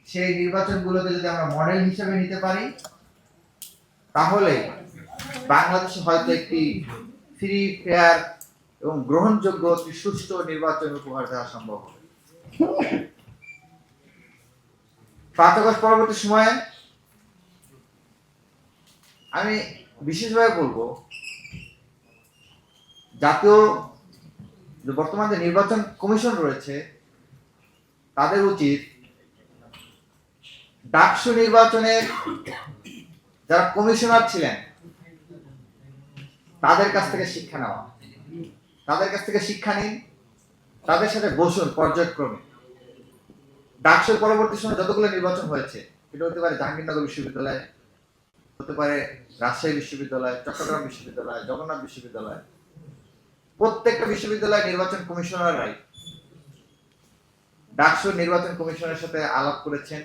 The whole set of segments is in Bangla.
সেই নির্বাচনগুলোকে যদি আমরা মডেল হিসেবে নিতে পারি, তাহলে বাংলাদেশে হয়তো একটি ফ্রি, ফেয়ার এবং গ্রহণযোগ্য একটি সুষ্ঠু নির্বাচন উপহার দেওয়া সম্ভব হবে। 5 আগস্ট পরবর্তী সময়ে আমি বিশেষভাবে বলবো, জাতীয় বর্তমান যে নির্বাচন কমিশন রয়েছে তাদের উচিত ডাকসু নির্বাচনের যারা কমিশনার ছিলেন তাদের কাছ থেকে শিক্ষা নেওয়া। তাদের কাছ থেকে শিক্ষা নিন, তাদের সাথে বসুন পর্যায়ক্রমে। ডাকসুর পরবর্তী সময় যতগুলো নির্বাচন হয়েছে, এটা হতে পারে জাহাঙ্গীরনগর বিশ্ববিদ্যালয়, হতে পারে রাজশাহী বিশ্ববিদ্যালয়, চট্টগ্রাম বিশ্ববিদ্যালয়, জগন্নাথ বিশ্ববিদ্যালয়, প্রত্যেকটা বিশ্ববিদ্যালয় নির্বাচন কমিশনাররাই ডাকসুর নির্বাচন কমিশনের সাথে আলাপ করেছেন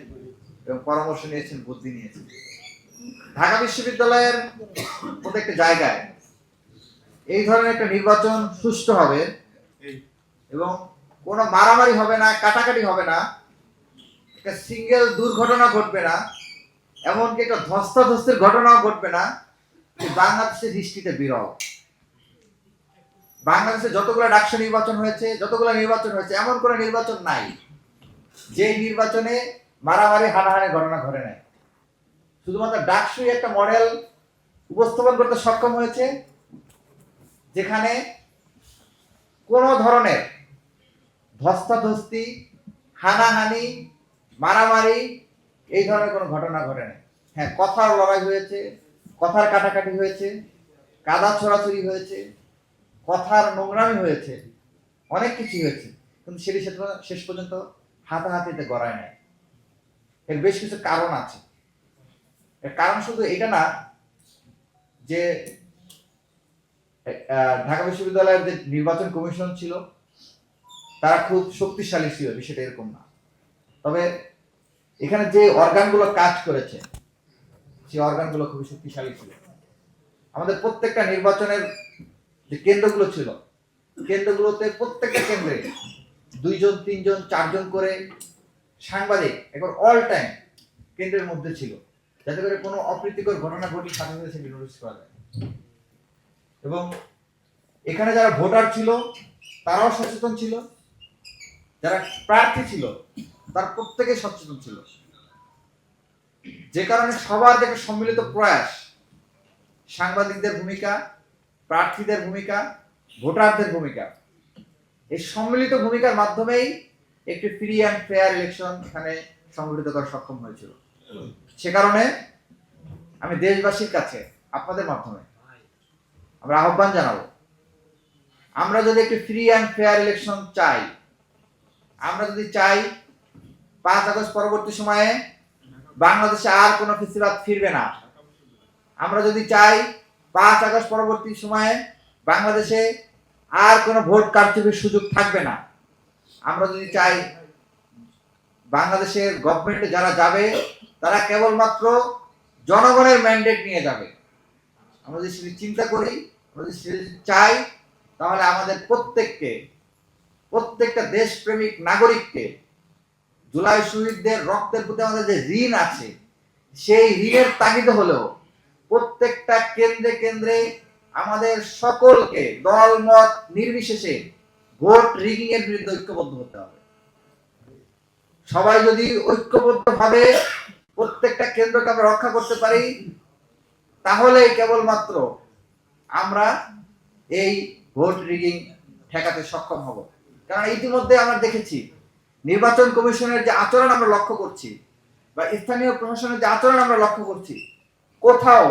এবং পরামর্শ নিয়েছেন, বুদ্ধি নিয়েছেন। ঢাকা বিশ্ববিদ্যালয়ের প্রত্যেকটা জায়গায় এই ধরনের একটা নির্বাচন সুষ্ঠু হবে এবং কোনো মারামারি হবে না, কাটাকাটি হবে না, একটা সিঙ্গেল দুর্ঘটনা ঘটবে না, এমনকি একটা ধস্তাধস্তির ঘটনাও ঘটবে না। বাংলাদেশের হিস্ট্রিতে বিরল। বাংলাদেশে যতগুলো ডাকসু নির্বাচন হয়েছে, এমন কোনো নির্বাচন নাই যে নির্বাচনে মারামারি, হানাহানি ঘটনা ঘটে নাই। শুধুমাত্র ডাকসুই একটা মডেল উপস্থাপন করতে সক্ষম হয়েছে, যেখানে কোন ধরনের ধস্তাধস্তি, হানাহানি, মারামারি এই ধরনের কোনো ঘটনা ঘটে নাই। হ্যাঁ, কথার লড়াই হয়েছে, কথার কাটাকাটি হয়েছে, কাদা ছোড়াছুড়ি হয়েছে, কথার নোংরামি হয়েছে, অনেক কিছু হয়েছে, কিন্তু সেটি শেষ পর্যন্ত হাতাহাতিতে গড়ায় নাই। এর বেশ কিছু কারণ আছে। এর কারণ শুধু এটা না যে ঢাকা বিশ্ববিদ্যালয়ের যে নির্বাচন কমিশন ছিল তারা খুব শক্তিশালী ছিল, বিষয়টা এরকম না। তবে এখানে যে অর্গানগুলো কাজ করেছে সেই অর্গানগুলো খুবই শক্তিশালী ছিল। আমাদের প্রত্যেকটা নির্বাচনের যে কেন্দ্রগুলো ছিল, কেন্দ্রগুলোতে প্রত্যেকটা কেন্দ্রে 2 জন, 3 জন, 4 জন করে সাংবাদিক এখন অল টাইম কেন্দ্রের মধ্যে ছিল, যাতে করে কোনো অপ্রীতিকর ঘটনা ঘটলে সাথে সাথে সেটি নোটিস করা যায়। এবং এখানে যারা ভোটার ছিল তারাও সচেতন ছিল, যারা প্রার্থী ছিল তার প্রত্যেকে সচেতন ছিল, যে কারণে সবার একটা সম্মিলিত প্রয়াস, সাংবাদিকদের ভূমিকা, প্রার্থীদের ভূমিকা, ভোটারদের ভূমিকা, এই সম্মিলিত ভূমিকার মাধ্যমেই একটি ফ্রি অ্যান্ড ফেয়ার ইলেকশন এখানে সংগঠিত করা সক্ষম হয়েছিল। সে কারণে আমি দেশবাসীর কাছে আপনাদের মাধ্যমে আমরা আহ্বান জানাবো, আমরা যদি একটি ফ্রি অ্যান্ড ফেয়ার ইলেকশন চাই, আমরা যদি চাই 5 আগস্ট পরবর্তী সময়ে বাংলাদেশে আর কোনো ফেসিবাদ ফিরবে না, আমরা যদি চাই 5 আগস্ট পরবর্তী সময়ে বাংলাদেশে আর কোনো ভোট কারচুপির সুযোগ থাকবে না, আমরা যদি চাই বাংলাদেশের গভর্নমেন্টে যারা যাবে তারা কেবলমাত্র জনগণের ম্যান্ডেট নিয়ে যাবে, আমরা যদি সেটি চিন্তা করি, আমরা যদি সেটি চাই, তাহলে আমাদের প্রত্যেকটা দেশপ্রেমিক নাগরিককে জুলাই শহীদদের রক্তের প্রতি আমাদের যে ঋণ আছে, সেই ঋণের তাগিদে হলেও প্রত্যেকটা কেন্দ্রে কেন্দ্রে আমাদের সকলকে দলমত নির্বিশেষে ভোট রিগিং এর বিরুদ্ধে ঐক্যবদ্ধ হতে হবে। সবাই যদি ঐক্যবদ্ধভাবে প্রত্যেকটা কেন্দ্রকে আমরা রক্ষা করতে পারি, তাহলে কেবলমাত্র আমরা এই ভোট রিগিং ঠেকাতে সক্ষম হব। কারণ ইতিমধ্যে আমরা দেখেছি নির্বাচন কমিশনের যে আচরণ আমরা লক্ষ্য করছি, বা স্থানীয় প্রশাসনের যে আচরণ আমরা লক্ষ্য করছি, কোথাও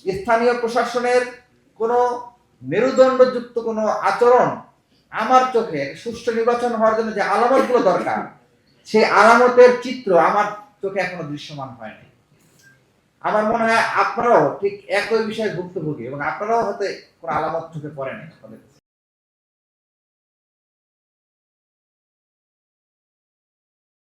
স্থানীয় প্রশাসনের কোনো মেরুদণ্ডযুক্ত কোনো আচরণ আমার চোখে সুষ্ঠু নির্বাচন হওয়ার জন্য যে আলামতগুলো দরকার, সেই আলামতের চিত্র আমার চোখে এখনো দৃশ্যমান হয়নি। আমার মনে হয় আপনারাও ঠিক একই বিষয়ে ভুক্তভোগী এবং আপনারাও হয়তো কোনো আলামত চোখে পড়ে নাই।